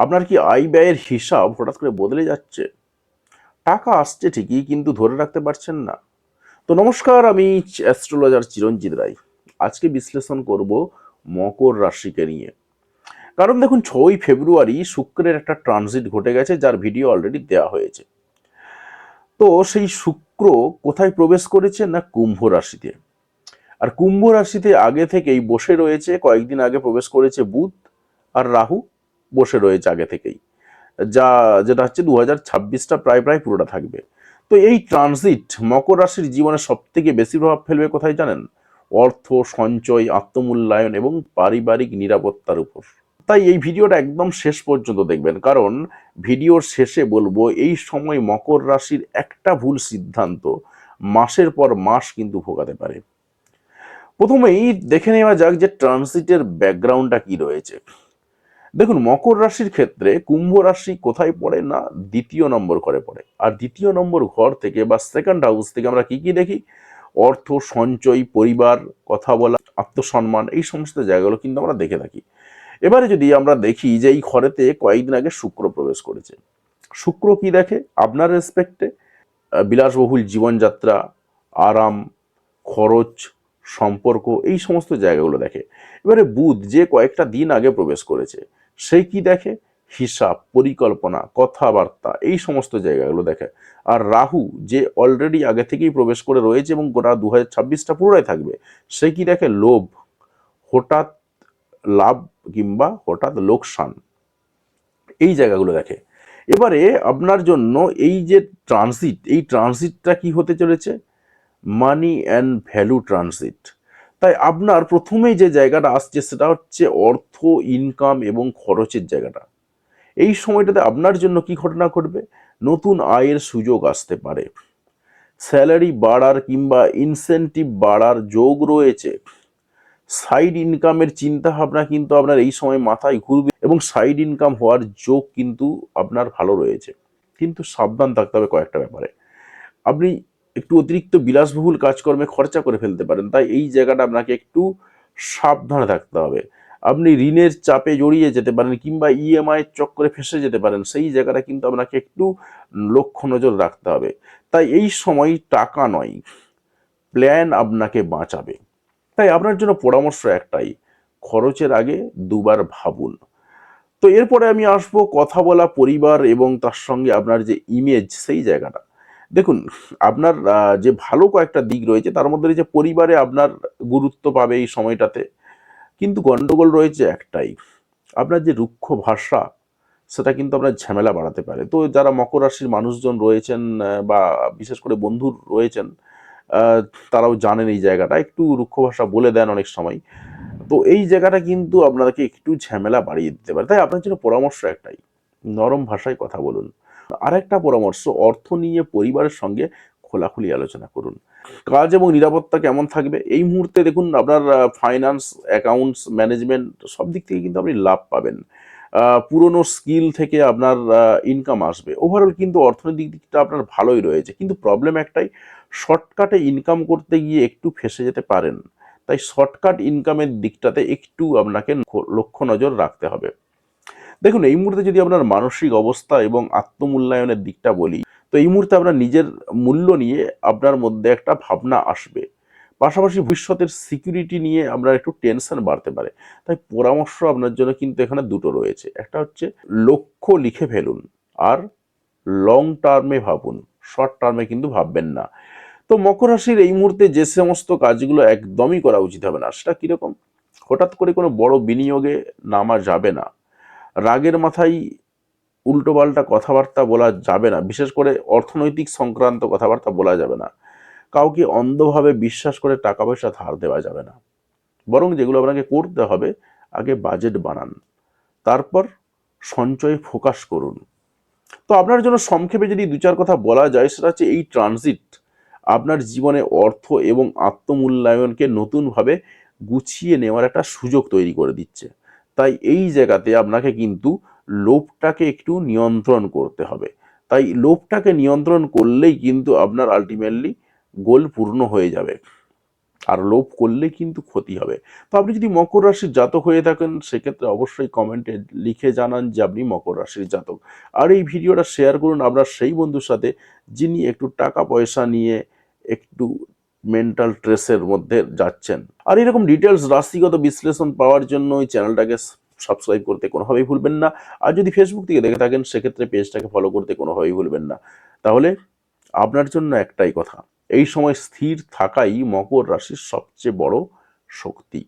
আপনার কি আয় ব্যয়ের হিসাব হঠাৎ করে বদলে যাচ্ছে? টাকা আসছে ঠিকই কিন্তু ধরে রাখতে পারছেন না। তো নমস্কার, আমি অ্যাস্ট্রোলজার চিরঞ্জিত রায়। আজকে বিশ্লেষণ করব মকর রাশিকে নিয়ে। কারণ দেখুন, 6ই ফেব্রুয়ারি শুক্রের একটা ট্রানজিট ঘটে গেছে, যার ভিডিও অলরেডি দেওয়া হয়েছে। তো সেই শুক্র কোথায় প্রবেশ করেছে? না, কুম্ভ রাশিতে। আর কুম্ভ রাশিতে আগে থেকেই বসে রয়েছে, কয়েকদিন আগে প্রবেশ করেছে বুধ, আর রাহু বসে রয়েছে আগে থেকেই। যেটা হচ্ছে 2026টা প্রায় প্রায় পুরোটা থাকবে। তো এই ট্রানজিট মকর রাশির জীবনে সব থেকে বেশি প্রভাব ফেলবে কোথায় জানেন? অর্থ সঞ্চয়, আত্মমূল্যায়ন এবং পারিবারিক নিরাপত্তার উপর। তাই এই ভিডিওটা একদম শেষ পর্যন্ত দেখবেন, কারণ ভিডিওর শেষে বলবো এই সময় মকর রাশির একটা ভুল সিদ্ধান্ত মাসের পর মাস কিন্তু ভোগাতে পারে। প্রথমেই দেখে নেওয়া যাক যে ট্রানজিটের ব্যাকগ্রাউন্ডটা কি রয়েছে। দেখুন, মকর রাশির ক্ষেত্রে কুম্ভ রাশি কোথায় পড়ে? না, দ্বিতীয় নম্বর ঘরে পড়ে। আর দ্বিতীয় নম্বর ঘর থেকে বা সেকেন্ড হাউস থেকে আমরা কি কি দেখি? অর্থ সঞ্চয়, পরিবার, কথা বলা, আত্মসম্মান, এই সমস্ত জায়গাগুলো কিন্তু আমরা দেখে থাকি। এবারে যদি আমরা দেখি যে এই ঘরেতে কয়েকদিন আগে শুক্র প্রবেশ করেছে। শুক্র কি দেখে আপনার রেসপেক্টে? বিলাসবহুল জীবনযাত্রা, আরাম, খরচ, সম্পর্ক, এই সমস্ত জায়গাগুলো দেখে। এবারে বুধ যে কয়েকটা দিন আগে প্রবেশ করেছে, সেই কি দেখে? হিসাব, পরিকল্পনা, কথাবার্তা, এই সমস্ত জায়গাগুলো দেখে। আর রাহু যে অলরেডি আগে থেকেই প্রবেশ করে রয়েছে এবং গোটা 2026টা পুরোটাই থাকবে, সে কি দেখে? লোভ, হঠাৎ লাভ কিংবা হঠাৎ লোকসান, এই জায়গাগুলো দেখে। এবারে আপনার জন্য এই যে ট্রানজিট, এই ট্রানজিটটা কি হতে চলেছে? মানি অ্যান্ড ভ্যালু ট্রানজিট। তাই আপনার প্রথমেই যে জায়গাটা আসছে সেটা হচ্ছে অর্থ, ইনকাম এবং খরচের জায়গাটা। এই সময়টাতে আপনার জন্য কি ঘটনা ঘটবে? নতুন আয়ের সুযোগ আসতে পারে, স্যালারি বাড়ার কিংবা ইনসেনটিভ বাড়ার যোগ রয়েছে। সাইড ইনকামের চিন্তা ভাবনা কিন্তু আপনার এই সময় মাথায় ঘুরবে এবং সাইড ইনকাম হওয়ার যোগ কিন্তু আপনার ভালো রয়েছে। কিন্তু সাবধান থাকতে হবে কয়েকটা ব্যাপারে। আপনি একটু অতিরিক্ত বিলাসবহুল কাজকর্মে খরচা করে ফেলতে পারেন, তাই এই জায়গাটা আপনাকে একটু সাবধানে থাকতে হবে। আপনি ঋণের চাপে জড়িয়ে যেতে পারেন কিংবা ইএমআই চক্করে ফেঁসে যেতে পারেন, সেই জায়গাটা কিন্তু আপনাকে একটু লক্ষ্য নজর রাখতে হবে। তাই এই সময় টাকা নয়, প্ল্যান আপনাকে বাঁচাবে। তাই আপনার জন্য পরামর্শ একটাই, খরচের আগে দুবার ভাবুন। তো এরপরে আমি আসবো কথা বলা, পরিবার এবং তার সঙ্গে আপনার যে ইমেজ, সেই জায়গাটা। দেখুন, আপনার যে ভালো কয়েকটা দিক রয়েছে তার মধ্যে রয়েছে পরিবারে আপনার গুরুত্ব পাবে এই সময়টাতে। কিন্তু গন্ডগোল রয়েছে একটাই, আপনার যে রুক্ষ ভাষা, সেটা কিন্তু আপনার ঝামেলা বাড়াতে পারে। তো যারা মকর রাশির মানুষজন রয়েছেন বা বিশেষ করে বন্ধু রয়েছেন, আহ, তারাও জানেন এই জায়গাটা, একটু রুক্ষ ভাষা বলে দেন অনেক সময়। তো এই জায়গাটা কিন্তু আপনাকে একটু ঝামেলা বাড়িয়ে দিতে পারে। তাই আপনার জন্য পরামর্শ একটাই, নরম ভাষায় কথা বলুন। আরেকটা পরামর্শ, অর্থ নিয়ে পরিবারের সঙ্গে খোলাখুলি আলোচনা করুন। কাজ এবং নিরাপত্তা কেমন থাকবে এই মুহূর্তে? দেখুন, আপনার ফাইন্যান্স, অ্যাকাউন্টস, ম্যানেজমেন্ট, সব দিক থেকে কিন্তু আপনি লাভ পাবেন। পুরনো স্কিল থেকে আপনার ইনকাম আসবে। ওভারঅল কিন্তু অর্থনৈতিক দিকটা আপনার ভালোই রয়েছে, কিন্তু প্রবলেম একটাই, শর্টকাটে ইনকাম করতে গিয়ে একটু ফেঁসে যেতে পারেন। তাই শর্টকাট ইনকামের দিকটাতে একটু আপনাকে লক্ষ্য নজর রাখতে হবে। দেখুন, এই মুহূর্তে যদি আপনার মানসিক অবস্থা এবং আত্মমূল্যায়নের দিকটা বলি, তো এই মুহূর্তে আপনার নিজের মূল্য নিয়ে আপনার মধ্যে একটা ভাবনা আসবে। পাশাপাশি ভবিষ্যতের সিকিউরিটি নিয়ে আপনার একটু টেনশন বাড়তে পারে। তাই পরামর্শ আপনার জন্য কিন্তু এখানে দুটো রয়েছে। একটা হচ্ছে লক্ষ্য লিখে ফেলুন, আর লং টার্মে ভাবুন, শর্ট টার্মে কিন্তু ভাববেন না। তো মকর রাশির এই মুহূর্তে যে সমস্ত কাজগুলো একদমই করা উচিত হবে না, সেটা কিরকম? হঠাৎ করে কোনো বড় বিনিয়োগে নামা যাবে না। রাগের মাথায় উল্টোপাল্টা কথাবার্তা বলা যাবে না, বিশেষ করে অর্থনৈতিক সংক্রান্ত কথাবার্তা বলা যাবে না। কাউকে অন্ধভাবে বিশ্বাস করে টাকা পয়সা ধার দেওয়া যাবে না। বরং যেগুলো আপনাকে করতে হবে, আগে বাজেট বানান, তারপর সঞ্চয়ে ফোকাস করুন। তো আপনার জন্য সংক্ষেপে যদি দু চার কথা বলা যায়, সেটা হচ্ছে এই ট্রানজিট আপনার জীবনে অর্থ এবং আত্মমূল্যায়নকে নতুনভাবে গুছিয়ে নেওয়ার একটা সুযোগ তৈরি করে দিচ্ছে। তাই এই জায়গাতে আপনাকে কিন্তু লোভটাকে একটু নিয়ন্ত্রণ করতে হবে। তাই লোভটাকে নিয়ন্ত্রণ করলেই কিন্তু আপনার আলটিমেটলি গোল পূর্ণ হয়ে যাবে। আর লোভ করলে কিন্তু ক্ষতি হবে। তো আপনি যদি মকর রাশির জাতক হয়ে থাকেন সেক্ষেত্রে অবশ্যই কমেন্টে লিখে জানান যে আপনি মকর রাশির জাতক। আর এই ভিডিওটা শেয়ার করুন আপনার সেই বন্ধুর সাথে যিনি একটু টাকা পয়সা নিয়ে একটু মেন্টাল স্ট্রেসের মধ্যে যাচ্ছেন। আর এরকম ডিটেলস রাশিগত বিশ্লেষণ পাওয়ার জন্য এই চ্যানেলটাকে সাবস্ক্রাইব করতে কোনোভাবেই ভুলবেন না। আর যদি ফেসবুক থেকে দেখে থাকেন সেক্ষেত্রে পেজটাকে ফলো করতে কোনোভাবেই ভুলবেন না। তাহলে আপনার জন্য একটাই কথা, এই সময় স্থির থাকাই মকর রাশির সবচেয়ে বড় শক্তি।